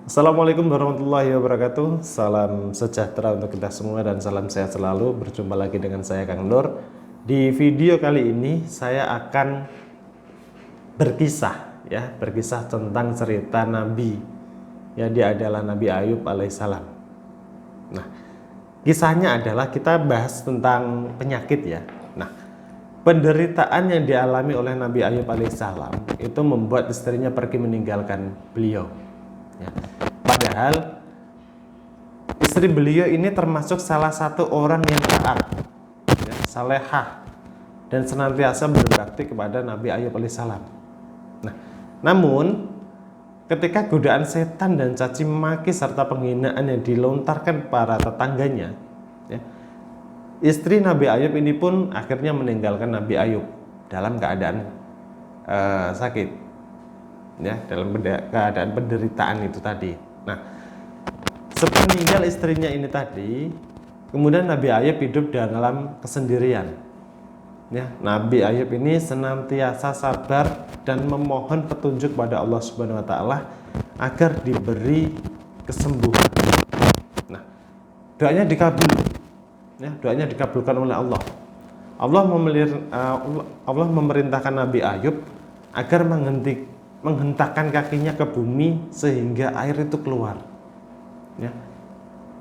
Assalamualaikum warahmatullahi wabarakatuh. Salam sejahtera untuk kita semua dan salam sehat selalu. Berjumpa lagi dengan saya Kang Nur. Di video kali ini saya akan berkisah tentang cerita Nabi. Ya, dia adalah Nabi Ayub alaihissalam. Nah, kisahnya adalah kita bahas tentang penyakit ya. Nah, penderitaan yang dialami oleh Nabi Ayub alaihissalam itu membuat istrinya pergi meninggalkan beliau. Ya. Padahal istri beliau ini termasuk salah satu orang yang taat, ya, salehah, dan senantiasa berbakti kepada Nabi Ayub alaihissalam. Nah, namun ketika godaan setan dan caci maki serta penghinaan yang dilontarkan para tetangganya, ya, istri Nabi Ayub ini pun akhirnya meninggalkan Nabi Ayub dalam keadaan sakit, ya, dalam keadaan penderitaan itu tadi. Nah, sepeninggal istrinya ini tadi, kemudian Nabi Ayub hidup dalam kesendirian. Ya, Nabi Ayub ini senantiasa sabar dan memohon petunjuk pada Allah Subhanahu wa taala agar diberi kesembuhan. Nah, doanya dikabul. Ya, doanya dikabulkan oleh Allah. Allah memerintahkan Nabi Ayub agar menghentakkan kakinya ke bumi sehingga air itu keluar. Ya.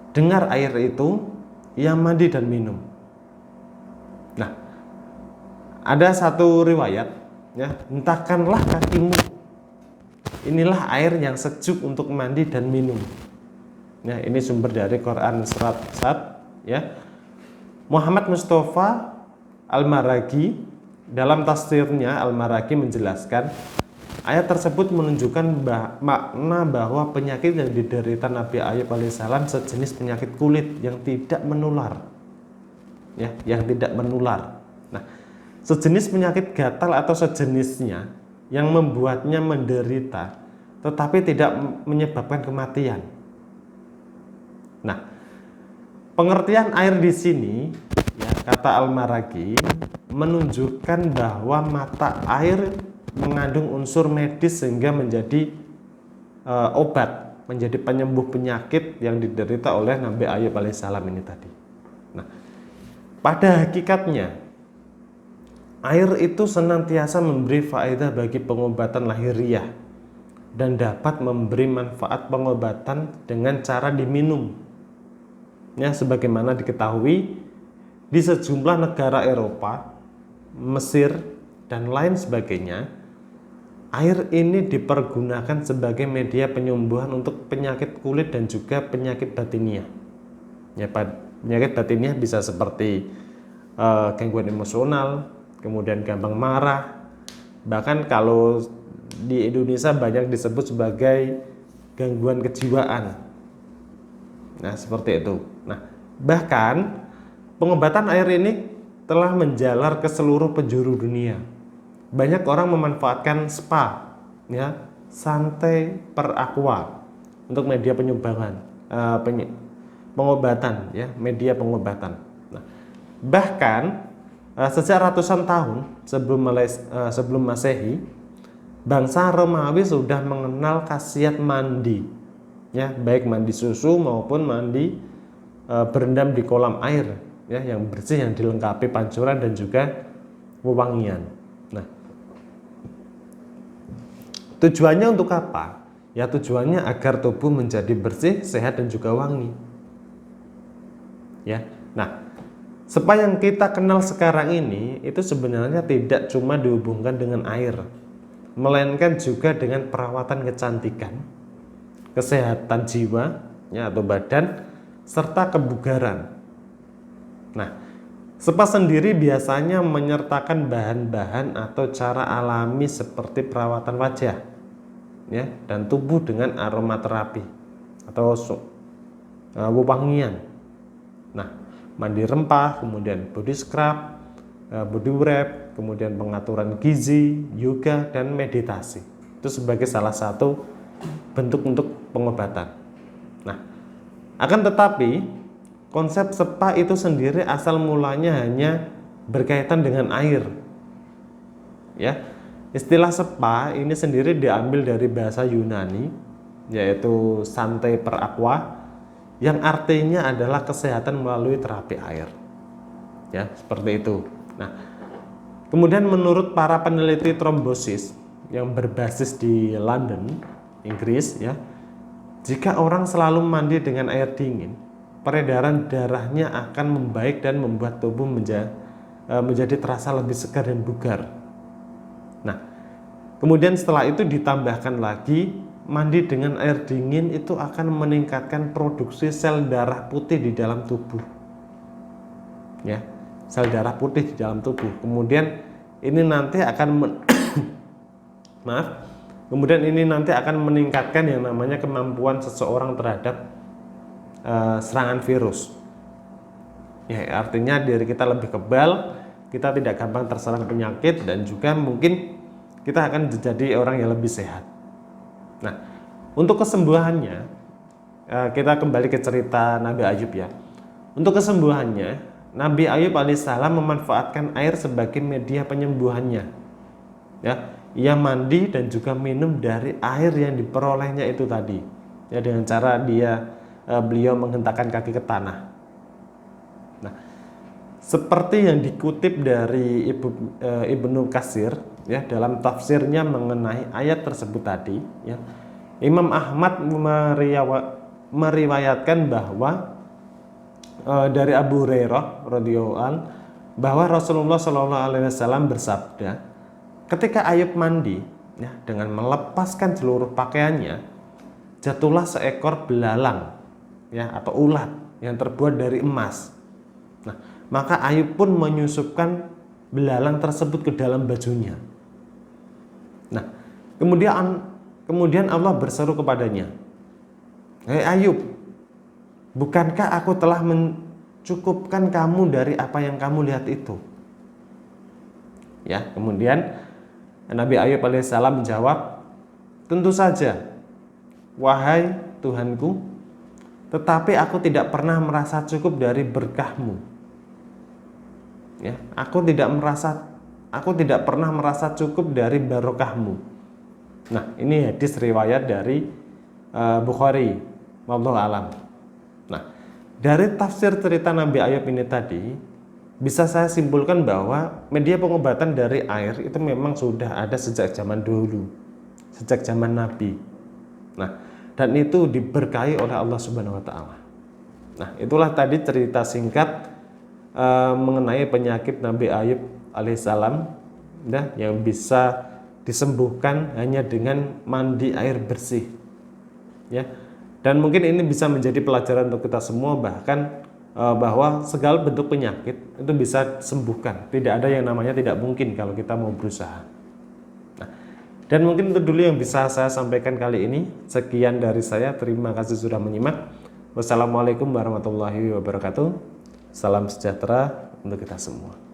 Dengar air itu, ia mandi dan minum. Nah, ada satu riwayat, ya, hentakanlah kakimu. Inilah air yang sejuk untuk mandi dan minum. Ya, ini sumber dari Quran surat Sad, ya. Muhammad Mustafa Al-Maraghi dalam tafsirnya Al-Maraghi menjelaskan ayat tersebut menunjukkan makna bahwa penyakit yang diderita Nabi Ayub alaihissalam sejenis penyakit kulit yang tidak menular, ya, yang tidak menular. Nah, sejenis penyakit gatal atau sejenisnya yang membuatnya menderita tetapi tidak menyebabkan kematian. Nah, pengertian air di sini, ya, kata Al-Maraghi menunjukkan bahwa mata air mengandung unsur medis sehingga menjadi obat, menjadi penyembuh penyakit yang diderita oleh Nabi Ayub alaihissalam ini tadi. Nah, pada hakikatnya air itu senantiasa memberi faedah bagi pengobatan lahiriah dan dapat memberi manfaat pengobatan dengan cara diminum. Ya, sebagaimana diketahui di sejumlah negara Eropa, Mesir, dan lain sebagainya, air ini dipergunakan sebagai media penyembuhan untuk penyakit kulit dan juga penyakit batiniah. Ya, penyakit batiniah bisa seperti gangguan emosional, kemudian gampang marah, bahkan kalau di Indonesia banyak disebut sebagai gangguan kejiwaan. Nah, seperti itu. Nah, bahkan pengobatan air ini telah menjalar ke seluruh penjuru dunia. Banyak orang memanfaatkan spa, ya, santai per aqua untuk media penyumbangan, pengobatan, ya, media pengobatan. Nah, bahkan sejak ratusan tahun sebelum Masehi, bangsa Romawi sudah mengenal khasiat mandi, ya, baik mandi susu maupun mandi berendam di kolam air, ya, yang bersih yang dilengkapi pancuran dan juga wewangian. Nah, tujuannya untuk apa? Ya, tujuannya agar tubuh menjadi bersih, sehat dan juga wangi. Ya. Nah, spa yang kita kenal sekarang ini itu sebenarnya tidak cuma dihubungkan dengan air, melainkan juga dengan perawatan kecantikan, kesehatan jiwa, ya, atau badan, serta kebugaran. Nah, spa sendiri biasanya menyertakan bahan-bahan atau cara alami seperti perawatan wajah, ya, dan tubuh dengan aromaterapi atau wewangian. Nah, mandi rempah, kemudian body scrub, body wrap, kemudian pengaturan gizi, yoga, dan meditasi. Itu sebagai salah satu bentuk untuk pengobatan. Nah, akan tetapi konsep spa itu sendiri asal mulanya hanya berkaitan dengan air. Ya, istilah spa ini sendiri diambil dari bahasa Yunani yaitu Santé per Aqua, yang artinya adalah kesehatan melalui terapi air. Ya, seperti itu. Nah, kemudian menurut para peneliti trombosis yang berbasis di London, Inggris, ya, jika orang selalu mandi dengan air dingin, peredaran darahnya akan membaik dan membuat tubuh menjadi terasa lebih segar dan bugar. Nah, kemudian setelah itu ditambahkan lagi, mandi dengan air dingin itu akan meningkatkan produksi sel darah putih di dalam tubuh. Ya, sel darah putih di dalam tubuh. Kemudian ini nanti akan kemudian ini nanti akan meningkatkan yang namanya kemampuan seseorang terhadap serangan virus. Ya, artinya diri kita lebih kebal, kita tidak gampang terserang penyakit, dan juga mungkin kita akan jadi orang yang lebih sehat. Nah, untuk kesembuhannya, kita kembali ke cerita Nabi Ayub ya. Untuk kesembuhannya, Nabi Ayub alaihissalam memanfaatkan air sebagai media penyembuhannya. Ya, ia mandi dan juga minum dari air yang diperolehnya itu tadi. Ya, dengan cara beliau menghentakkan kaki ke tanah. Nah, seperti yang dikutip dari Ibnu Katsir ya dalam tafsirnya mengenai ayat tersebut tadi, ya, Imam Ahmad meriwayatkan bahwa dari Abu Hurairah radhiyallahu anhu bahwa Rasulullah Shallallahu alaihi wasallam bersabda, ketika Ayub mandi ya dengan melepaskan seluruh pakaiannya, jatuhlah seekor belalang ya atau ulat yang terbuat dari emas. Nah, maka Ayub pun menyusupkan belalang tersebut ke dalam bajunya. Nah, kemudian Allah berseru kepadanya, "Hei Ayub, bukankah aku telah mencukupkan kamu dari apa yang kamu lihat itu?" Ya, kemudian Nabi Ayub alaihissalam menjawab, "Tentu saja, wahai Tuhanku, tetapi aku tidak pernah merasa cukup dari berkahmu. Ya, aku tidak pernah merasa cukup dari barokahmu." Nah, ini hadis riwayat dari Bukhari, wallahu alam. Nah, dari tafsir cerita Nabi Ayub ini tadi, bisa saya simpulkan bahwa media pengobatan dari air itu memang sudah ada sejak zaman dulu, sejak zaman Nabi. Nah, dan itu diberkahi oleh Allah Subhanahu wa taala. Nah, itulah tadi cerita singkat mengenai penyakit Nabi Ayub alaihissalam yang bisa disembuhkan hanya dengan mandi air bersih. Ya. Dan mungkin ini bisa menjadi pelajaran untuk kita semua, bahkan bahwa segala bentuk penyakit itu bisa disembuhkan. Tidak ada yang namanya tidak mungkin kalau kita mau berusaha. Nah, dan mungkin itu dulu yang bisa saya sampaikan kali ini. Sekian dari saya. Terima kasih sudah menyimak. Wassalamualaikum warahmatullahi wabarakatuh. Salam sejahtera untuk kita semua.